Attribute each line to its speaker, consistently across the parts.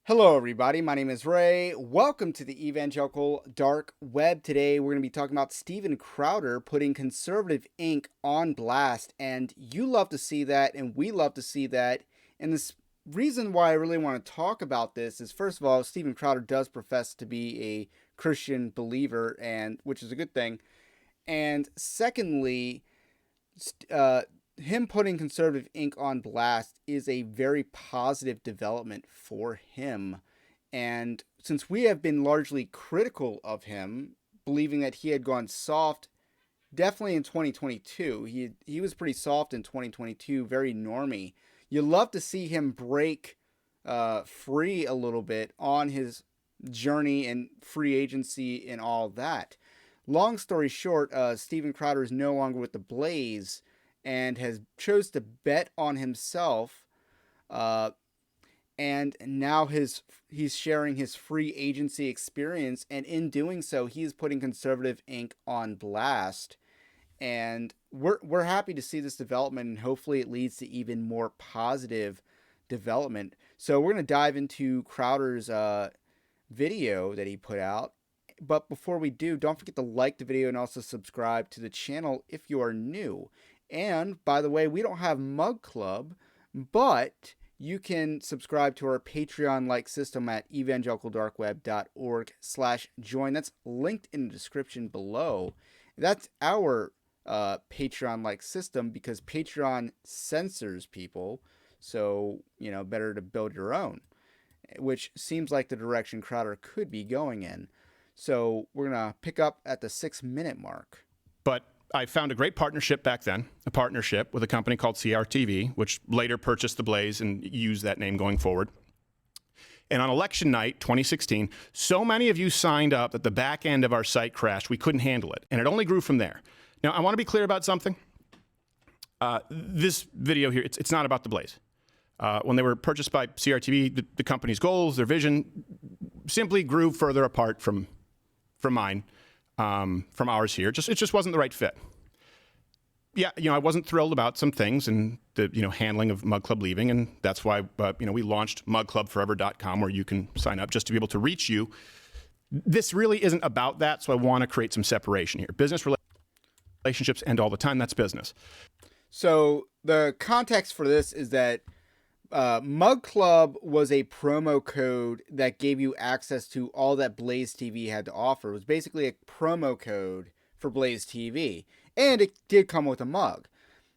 Speaker 1: Hello, everybody. My name is Ray. Welcome to the Evangelical Dark Web. Today, we're going to be talking about Steven Crowder putting conservative ink on blast. And you love to see that, and we love to see that. And this reason why I really want to talk about this is, first of all, Steven Crowder does profess to be a Christian believer, and which is a good thing. And secondly, him putting conservative ink on blast is a very positive development for him. And since we have been largely critical of him, believing that he had gone soft, definitely in 2022, he was pretty soft in 2022, very normy. You love to see him break free a little bit on his journey and free agency and all that. Long story short, Steven Crowder is no longer with the Blaze and has chose to bet on himself, uh, and now he's sharing his free agency experience, and in doing so, he's putting conservative ink on blast. And we're happy to see this development, and hopefully it leads to even more positive development. So we're going to dive into Crowder's video that he put out. But before we do, don't forget to like the video and also subscribe to the channel if you are new. And by the way, we don't have Mug Club, but you can subscribe to our Patreon-like system at evangelicaldarkweb.org/join. That's linked in the description below. That's our Patreon-like system because Patreon censors people. So, better to build your own, which seems like the direction Crowder could be going in. So we're going to pick up at the 6-minute mark.
Speaker 2: But I found a great partnership back then, a partnership with a company called CRTV, which later purchased the Blaze and used that name going forward. And on election night, 2016, so many of you signed up that the back end of our site crashed, we couldn't handle it. And it only grew from there. Now, I want to be clear about something. This video here, it's not about the Blaze. When they were purchased by CRTV, the company's goals, their vision, simply grew further apart from mine, from ours here. It just wasn't the right fit. Yeah, I wasn't thrilled about some things and the handling of Mug Club leaving, and that's why we launched mugclubforever.com, where you can sign up just to be able to reach you. This really isn't about that, so I want to create some separation here. Business relationships end all the time. That's business.
Speaker 1: So the context for this is that Mug Club was a promo code that gave you access to all that Blaze TV had to offer. It was basically a promo code for Blaze TV, and it did come with a mug.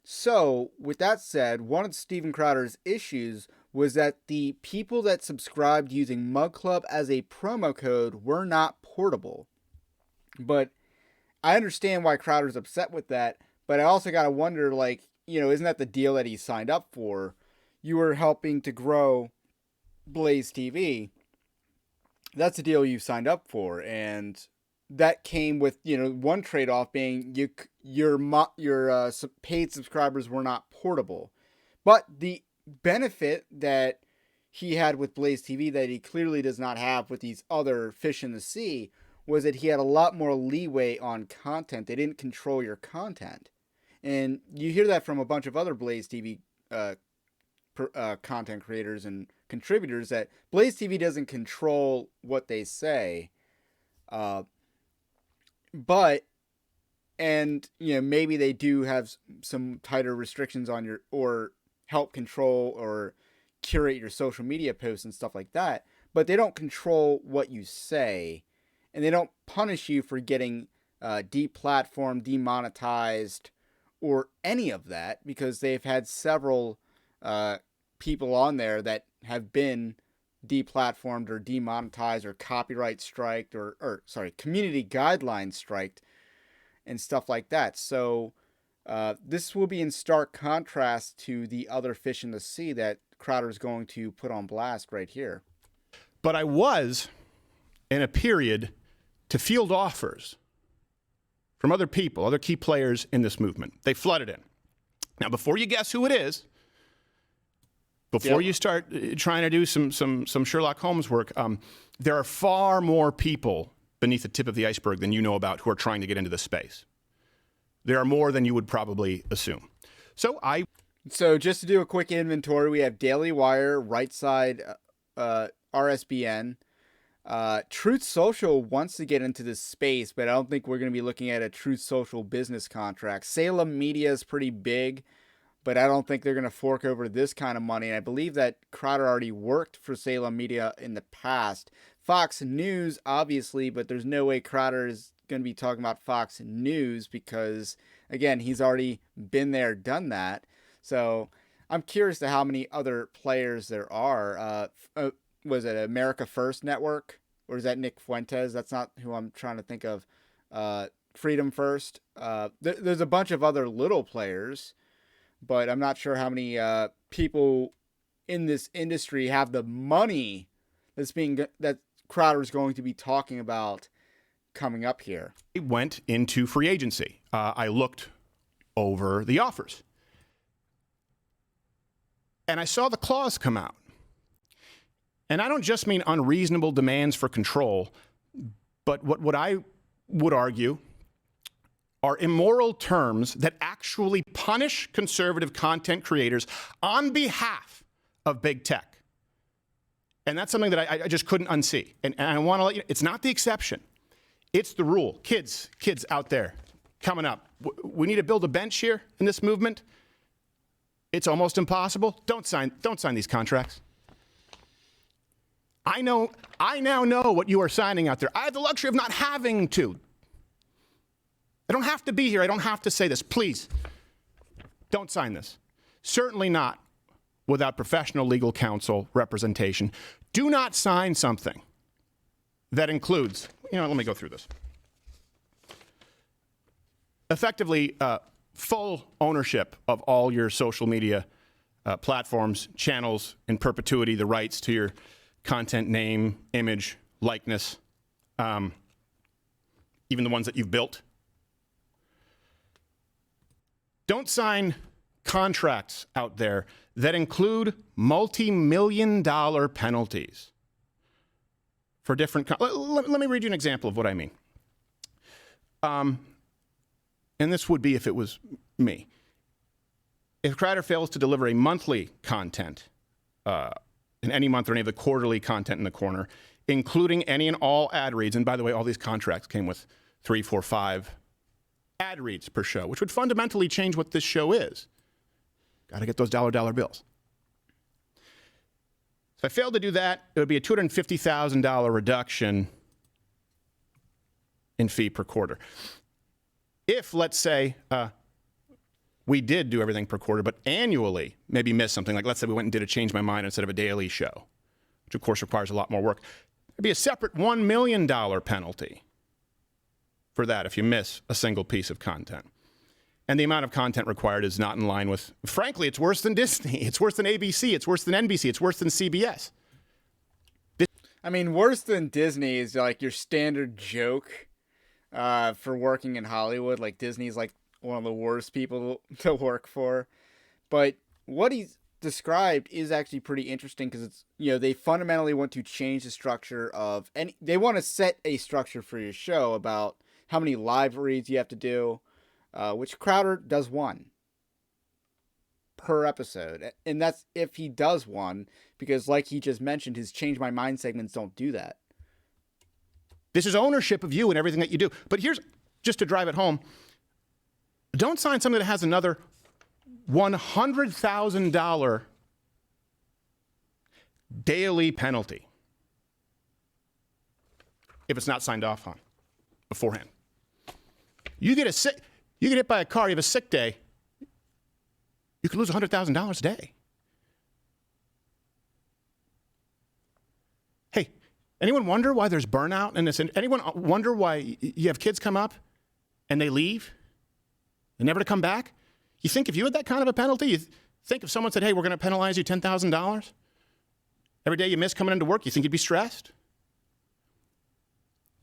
Speaker 1: So, with that said, one of Steven Crowder's issues was that the people that subscribed using Mug Club as a promo code were not portable. But I understand why Crowder's upset with that, but I also got to wonder, isn't that the deal that he signed up for? You were helping to grow Blaze TV. That's the deal you signed up for, and that came with one trade-off being your paid subscribers were not portable. But the benefit that he had with Blaze TV that he clearly does not have with these other fish in the sea was that he had a lot more leeway on content. They didn't control your content, and you hear that from a bunch of other Blaze TV content creators and contributors, that Blaze TV doesn't control what they say, but maybe they do have some tighter restrictions on your, or help control or curate your social media posts and stuff like that, but they don't control what you say, and they don't punish you for getting deplatformed, demonetized, or any of that, because they've had several people on there that have been deplatformed or demonetized or copyright striked or community guidelines striked and stuff like that. So this will be in stark contrast to the other fish in the sea that Crowder's going to put on blast right here.
Speaker 2: But I was in a period to field offers from other people, other key players in this movement. They flooded in. Now, before you guess who it is, before you start trying to do some Sherlock Holmes work, there are far more people beneath the tip of the iceberg than you know about who are trying to get into this space. There are more than you would probably assume. So just to do a quick inventory, we have Daily Wire, Right Side
Speaker 1: RSBN. Truth Social wants to get into this space, but I don't think we're going to be looking at a Truth Social business contract. Salem Media is pretty big, but I don't think they're going to fork over this kind of money. And I believe that Crowder already worked for Salem Media in the past. Fox News, obviously, but there's no way Crowder is going to be talking about Fox News because, again, he's already been there, done that. So I'm curious to how many other players there are. Was it America First Network? Or is that Nick Fuentes? That's not who I'm trying to think of. Freedom First. There's a bunch of other little players, but I'm not sure how many people in this industry have the money that Crowder's going to be talking about coming up here.
Speaker 2: I went into free agency. I looked over the offers, and I saw the clause come out. And I don't just mean unreasonable demands for control, but what I would argue are immoral terms that actually punish conservative content creators on behalf of big tech. And that's something that I just couldn't unsee. And I want to let you know, it's not the exception. It's the rule. Kids out there coming up. We need to build a bench here in this movement. It's almost impossible. Don't sign these contracts. I now know what you are signing out there. I have the luxury of not having to. I don't have to be here. I don't have to say this. Please, don't sign this. Certainly not without professional legal counsel representation. Do not sign something that includes, let me go through this. Effectively, full ownership of all your social media platforms, channels, in perpetuity, the rights to your content, name, image, likeness, even the ones that you've built. Don't sign contracts out there that include multi-million-dollar penalties for different. Let me read you an example of what I mean. And this would be if it was me. If Crowder fails to deliver a monthly content, in any month or any of the quarterly content in the corner, including any and all ad reads. And by the way, all these contracts came with 3, 4, 5 ad reads per show, which would fundamentally change what this show is. Got to get those dollar bills. If I failed to do that, it would be a $250,000 reduction in fee per quarter. If, let's say, we did do everything per quarter, but annually maybe missed something. Like let's say we went and did a Change My Mind instead of a daily show, which of course requires a lot more work. There'd be a separate $1 million penalty for that if you miss a single piece of content. And the amount of content required is not in line with, frankly, it's worse than Disney. It's worse than ABC. It's worse than NBC. It's worse than CBS.
Speaker 1: Worse than Disney is like your standard joke for working in Hollywood. Like Disney's like one of the worst people to work for. But what he's described is actually pretty interesting because it's, they fundamentally want to change the structure of, and they want to set a structure for your show about how many live reads you have to do, which Crowder does one per episode. And that's if he does one, because like he just mentioned, his Change My Mind segments don't do that.
Speaker 2: This is ownership of you and everything that you do. But here's, just to drive it home, don't sign something that has another $100,000 daily penalty if it's not signed off on beforehand. You get hit by a car, you have a sick day, you could lose $100,000 a day. Hey, anyone wonder why there's burnout in this? Anyone wonder why you have kids come up and they leave? They're never to come back? You think if you had that kind of a penalty, you think if someone said, hey, we're going to penalize you $10,000 every day you miss coming into work, you think you'd be stressed?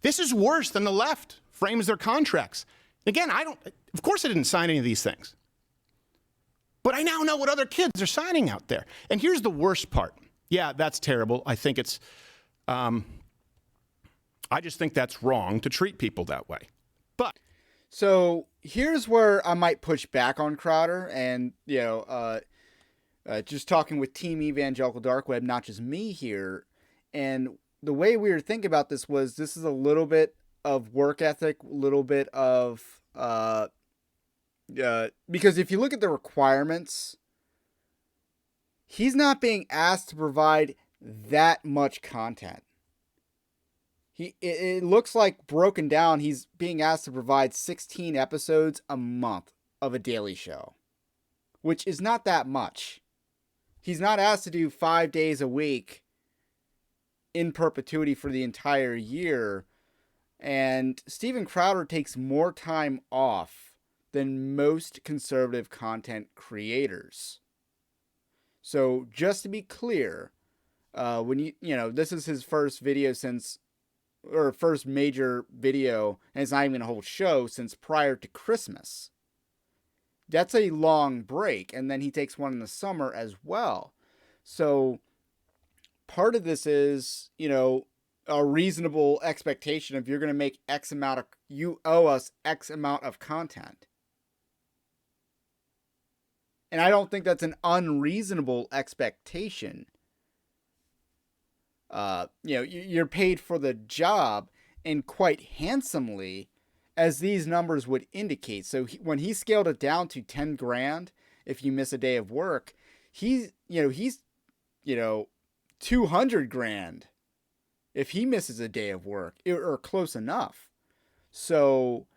Speaker 2: This is worse than the left frames their contracts. Again, of course I didn't sign any of these things. But I now know what other kids are signing out there. And here's the worst part. Yeah, that's terrible. I think it's, I just think that's wrong to treat people that way. But
Speaker 1: so here's where I might push back on Crowder, and just talking with Team Evangelical Dark Web, not just me here. And the way we were thinking about this is a little bit of work ethic, a little bit of because if you look at the requirements, he's not being asked to provide that much content. It looks like broken down, he's being asked to provide 16 episodes a month of a daily show, which is not that much. He's not asked to do 5 days a week in perpetuity for the entire year. And Steven Crowder takes more time off than most conservative content creators. So just to be clear, when this is his first video or first major video, and it's not even a whole show since prior to Christmas. That's a long break, and then he takes one in the summer as well. So part of this is, a reasonable expectation of you're going to make you owe us X amount of content. And I don't think that's an unreasonable expectation. You're paid for the job, and quite handsomely, as these numbers would indicate. So when he scaled it down to 10 grand, if you miss a day of work, he's 200 grand if he misses a day of work, or close enough. So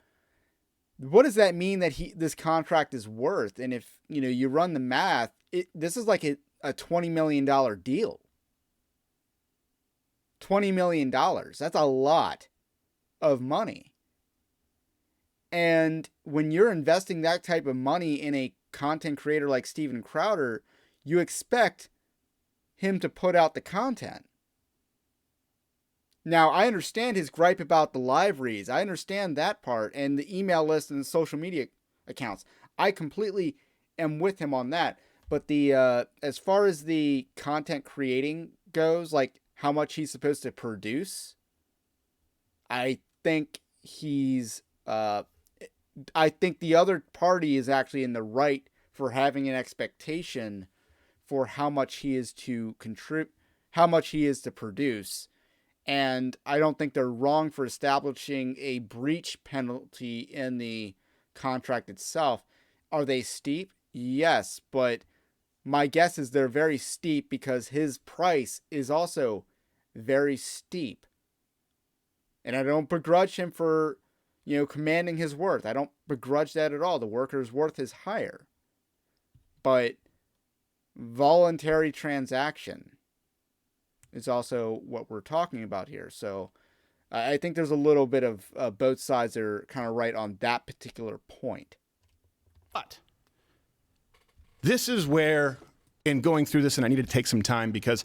Speaker 1: what does that mean that this contract is worth? And if you run the math, this is like a $20 million deal. $20 million. That's a lot of money. And when you're investing that type of money in a content creator like Steven Crowder, you expect him to put out the content. Now, I understand his gripe about the live reads. I understand that part, and the email list and the social media accounts. I completely am with him on that. But as far as the content creating goes, like how much he's supposed to produce, I think I think the other party is actually in the right for having an expectation for how much he is to contribute, how much he is to produce. And I don't think they're wrong for establishing a breach penalty in the contract itself. Are they steep? Yes, but my guess is they're very steep because his price is also very steep. And I don't begrudge him for, commanding his worth. I don't begrudge that at all. The worker's worth is higher. But voluntary transaction is also what we're talking about here. So I think there's a little bit of both sides that are kind of right on that particular point.
Speaker 2: But this is where, in going through this, and I needed to take some time because,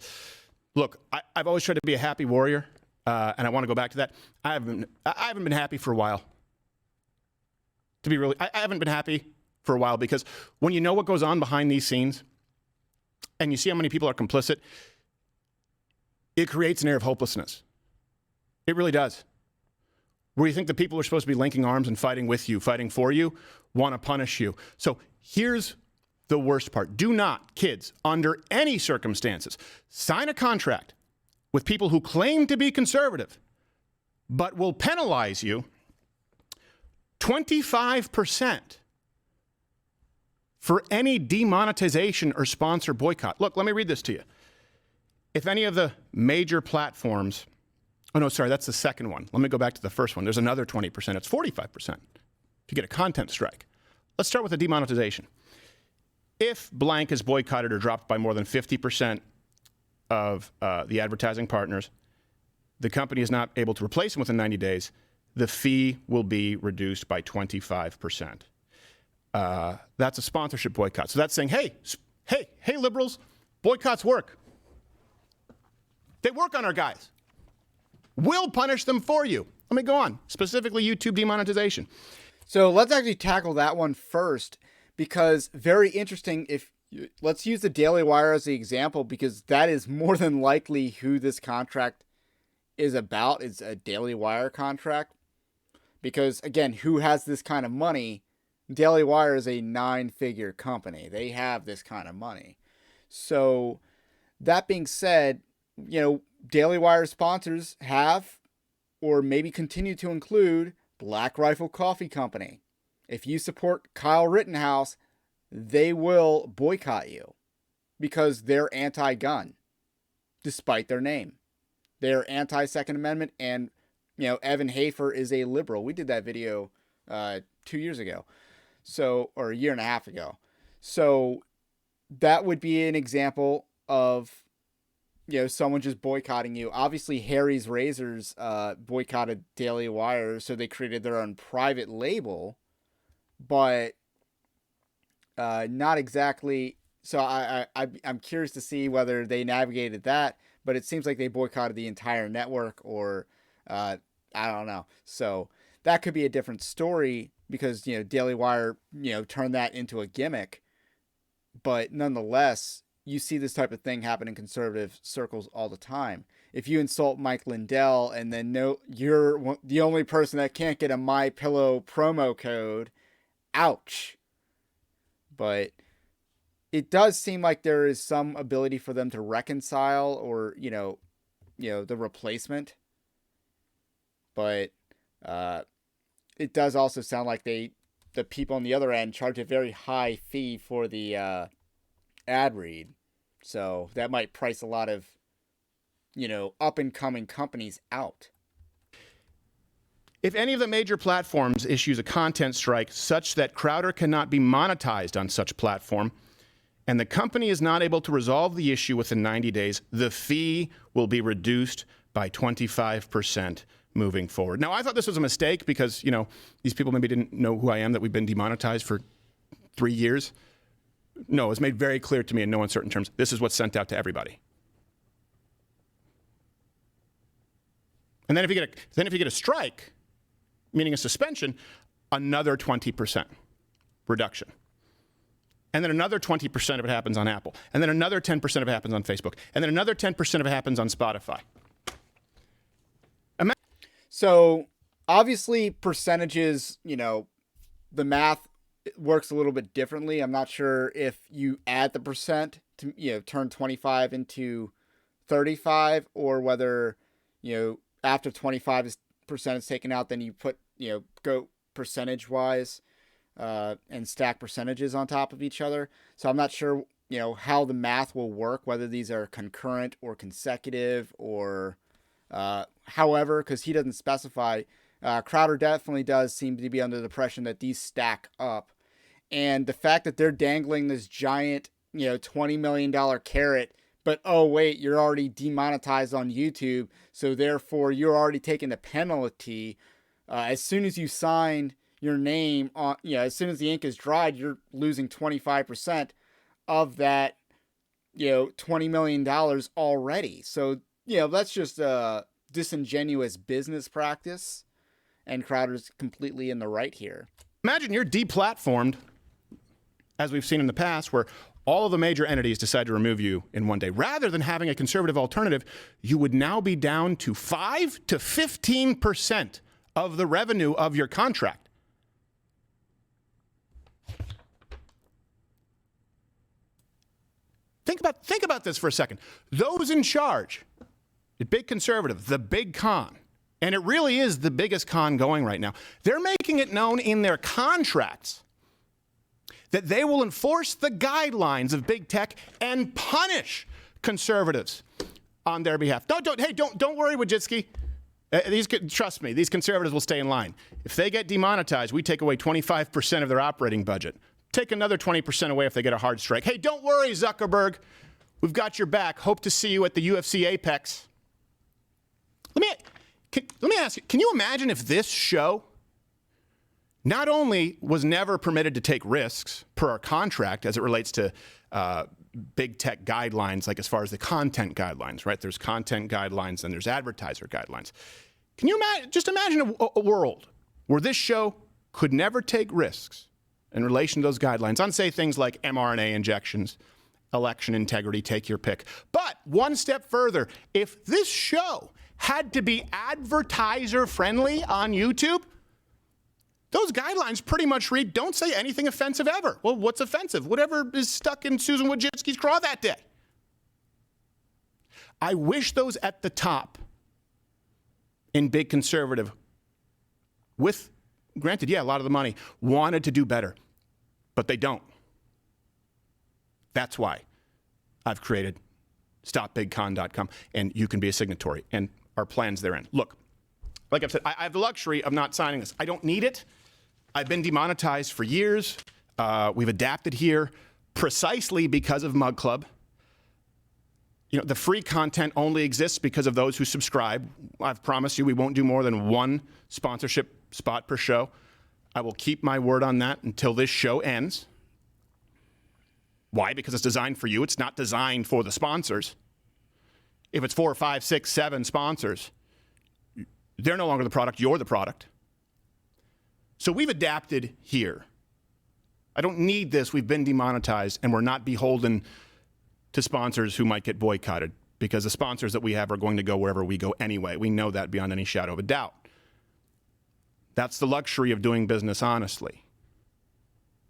Speaker 2: look, I've always tried to be a happy warrior, and I want to go back to that. I haven't been happy for a while. I haven't been happy for a while because when you know what goes on behind these scenes, and you see how many people are complicit, it creates an air of hopelessness. It really does. Where you think the people who are supposed to be linking arms and fighting with you, fighting for you, want to punish you. So here's the worst part. Do not, kids, under any circumstances, sign a contract with people who claim to be conservative, but will penalize you 25% for any demonetization or sponsor boycott. Look, let me read this to you. If any of the major platforms, that's the second one. Let me go back to the first one. There's another 20%. It's 45% if you get a content strike. Let's start with the demonetization. If blank is boycotted or dropped by more than 50% of the advertising partners, the company is not able to replace them within 90 days, the fee will be reduced by 25%. That's a sponsorship boycott. So that's saying, hey, liberals, boycotts work. They work on our guys. We'll punish them for you. Let me go on. Specifically, YouTube demonetization.
Speaker 1: So let's actually tackle that one first, because very interesting. Let's use the Daily Wire as the example, because that is more than likely who this contract is about. It's a Daily Wire contract. Because again, who has this kind of money? Daily Wire is a 9-figure company. They have this kind of money. So that being said, Daily Wire sponsors have or maybe continue to include Black Rifle Coffee Company. If you support Kyle Rittenhouse, they will boycott you because they're anti-gun, despite their name. They're anti-Second Amendment, and Evan Hafer is a liberal. We did that video 2 years ago, or a year and a half ago. So that would be an example of someone just boycotting you. Obviously, Harry's Razors boycotted Daily Wire, so they created their own private label, but not exactly. So I'm curious to see whether they navigated that, but it seems like they boycotted the entire network, or I don't know. So that could be a different story because Daily Wire turned that into a gimmick, but nonetheless, you see this type of thing happen in conservative circles all the time. If you insult Mike Lindell and then you're the only person that can't get a MyPillow promo code, ouch. But it does seem like there is some ability for them to reconcile, or the replacement. But it does also sound like the people on the other end charge a very high fee for the ad read, so that might price a lot of up and coming companies out.
Speaker 2: If any of the major platforms issues a content strike such that Crowder cannot be monetized on such platform, and the company is not able to resolve the issue within 90 days, the fee will be reduced by 25% moving forward. Now, I thought this was a mistake because, these people maybe didn't know who I am, that we've been demonetized for 3 years. No, it's made very clear to me in no uncertain terms. This is what's sent out to everybody. And then if you get a strike, meaning a suspension, another 20% reduction. And then another 20% of it happens on Apple. And then another 10% of it happens on Facebook. And then another 10% of it happens on Spotify.
Speaker 1: So obviously percentages, the math works a little bit differently. I'm not sure if you add the percent to, turn 25 into 35, or whether, after 25% is taken out, then you put, go percentage wise and stack percentages on top of each other. So I'm not sure, how the math will work, whether these are concurrent or consecutive, or however, because he doesn't specify. Crowder definitely does seem to be under the impression that these stack up. And the fact that they're dangling this giant, $20 million carrot, but oh wait, you're already demonetized on YouTube, so therefore you're already taking the penalty. As soon as you signed your name on, as soon as the ink is dried, you're losing 25% of that, $20 million already. So, that's just a disingenuous business practice, and Crowder's completely in the right here.
Speaker 2: Imagine you're deplatformed, as we've seen in the past, where all of the major entities decide to remove you in one day. Rather than having a conservative alternative, you would now be down to 5 to 15% of the revenue of your contract. Think about this for a second. Those in charge, the big conservative, the big con, and it really is the biggest con going right now, they're making it known in their contracts that they will enforce the guidelines of big tech and punish conservatives on their behalf. Don't worry, Wojcicki. Trust me, these conservatives will stay in line. If they get demonetized, we take away 25% of their operating budget. Take another 20% away if they get a hard strike. Hey, don't worry, Zuckerberg. We've got your back. Hope to see you at the UFC Apex. Let me ask you, can you imagine if this show not only was never permitted to take risks per our contract as it relates to big tech guidelines, like as far as the content guidelines, right? There's content guidelines and there's advertiser guidelines. Can you imagine a world where this show could never take risks in relation to those guidelines on, say, things like mRNA injections, election integrity, take your pick. But one step further, if this show had to be advertiser friendly on YouTube, those guidelines pretty much read, don't say anything offensive ever. Well, what's offensive? Whatever is stuck in Susan Wojcicki's craw that day. I wish those at the top in big conservative, with, granted, yeah, a lot of the money, wanted to do better, but they don't. That's why I've created stopbigcon.com, and you can be a signatory, and our plans therein. Look, like I've said, I have the luxury of not signing this. I don't need it. I've been demonetized for years. We've adapted here precisely because of Mug Club. You know, the free content only exists because of those who subscribe. I've promised you we won't do more than one sponsorship spot per show. I will keep my word on that until this show ends. Why? Because it's designed for you. It's not designed for the sponsors. If it's 4, 5, 6, 7 sponsors, they're no longer the product. You're the product. So we've adapted here. I don't need this. We've been demonetized, and we're not beholden to sponsors who might get boycotted, because the sponsors that we have are going to go wherever we go anyway. We know that beyond any shadow of a doubt. That's the luxury of doing business honestly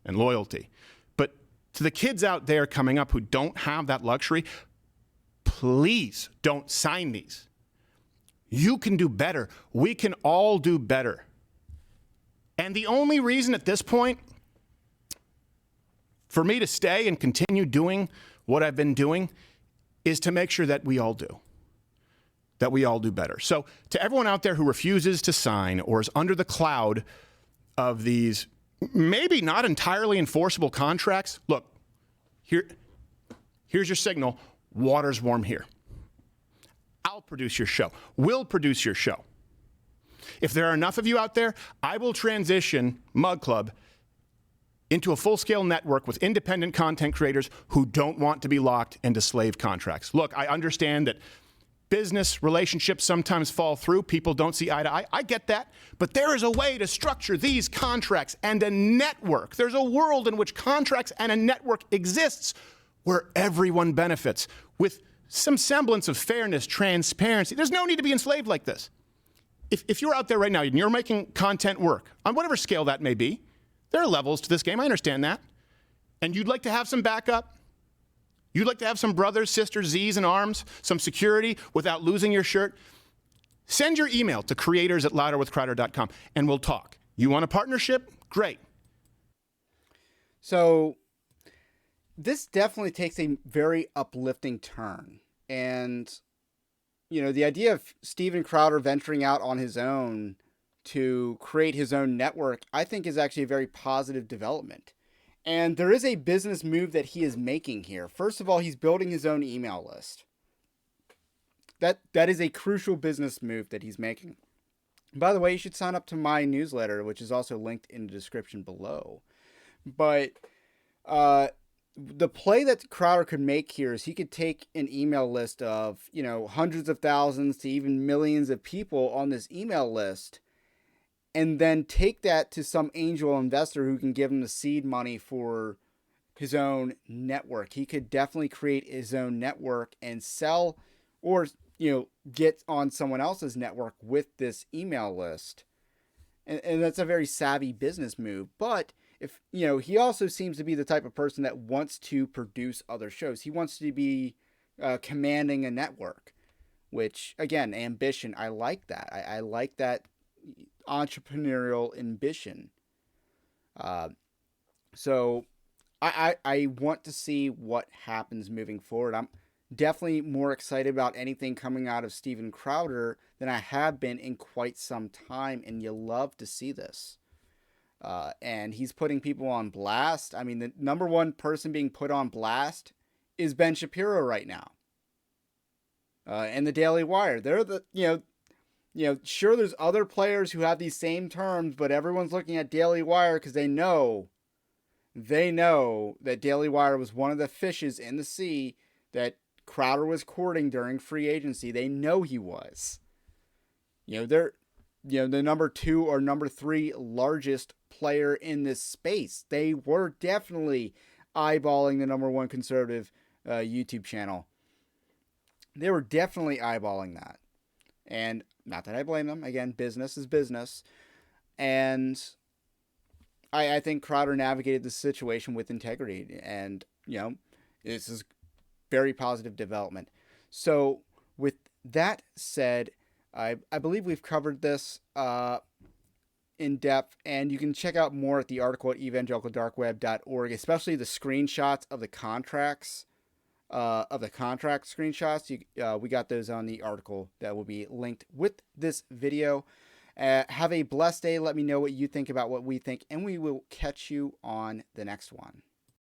Speaker 2: and loyalty. But to the kids out there coming up who don't have that luxury, please don't sign these. You can do better. We can all do better. And the only reason at this point for me to stay and continue doing what I've been doing is to make sure that we all do. That we all do better. So to everyone out there who refuses to sign or is under the cloud of these maybe not entirely enforceable contracts, look, here's your signal. Water's warm here. I'll produce your show. We'll produce your show. If there are enough of you out there, I will transition Mug Club into a full-scale network with independent content creators who don't want to be locked into slave contracts. Look, I understand that business relationships sometimes fall through. People don't see eye to eye. I get that. But there is a way to structure these contracts and a network. There's a world in which contracts and a network exists where everyone benefits with some semblance of fairness, transparency. There's no need to be enslaved like this. If you're out there right now and you're making content work, on whatever scale that may be, there are levels to this game. I understand that. And you'd like to have some backup. You'd like to have some brothers, sisters, Z's and arms, some security without losing your shirt. Send your email to creators@louderwithcrowder.com and we'll talk. You want a partnership? Great.
Speaker 1: So this definitely takes a very uplifting turn. And, you know, the idea of Steven Crowder venturing out on his own to create his own network, I think is actually a very positive development. And there is a business move that he is making here. First of all, he's building his own email list. That is a crucial business move that he's making. By the way, you should sign up to my newsletter, which is also linked in the description below. But the play that Crowder could make here is he could take an email list of, you know, hundreds of thousands to even millions of people on this email list, and then take that to some angel investor who can give him the seed money for his own network. He could definitely create his own network and sell, or, you know, get on someone else's network with this email list. And that's a very savvy business move. But if, you know, he also seems to be the type of person that wants to produce other shows. He wants to be commanding a network, which, again, ambition. I like that. I like that entrepreneurial ambition. So I want to see what happens moving forward. I'm definitely more excited about anything coming out of Steven Crowder than I have been in quite some time, and you love to see this. And he's putting people on blast. I mean, the number one person being put on blast is Ben Shapiro right now. And the Daily Wire. They're the, sure, there's other players who have these same terms, but everyone's looking at Daily Wire because they know that Daily Wire was one of the fishes in the sea that Crowder was courting during free agency. They know he was. They're, the number 2 or number 3 largest player in this space. They were definitely eyeballing the number 1 conservative YouTube channel. They were definitely eyeballing that. And not that I blame them. Again, business is business. And I think Crowder navigated the situation with integrity, and this is very positive development. So, with that said, I believe we've covered this in depth, and you can check out more at the article at evangelicaldarkweb.org, especially the screenshots of the contracts. Of the contract screenshots, we got those on the article that will be linked with this video. Have a blessed day. Let me know what you think about what we think, and we will catch you on the next one.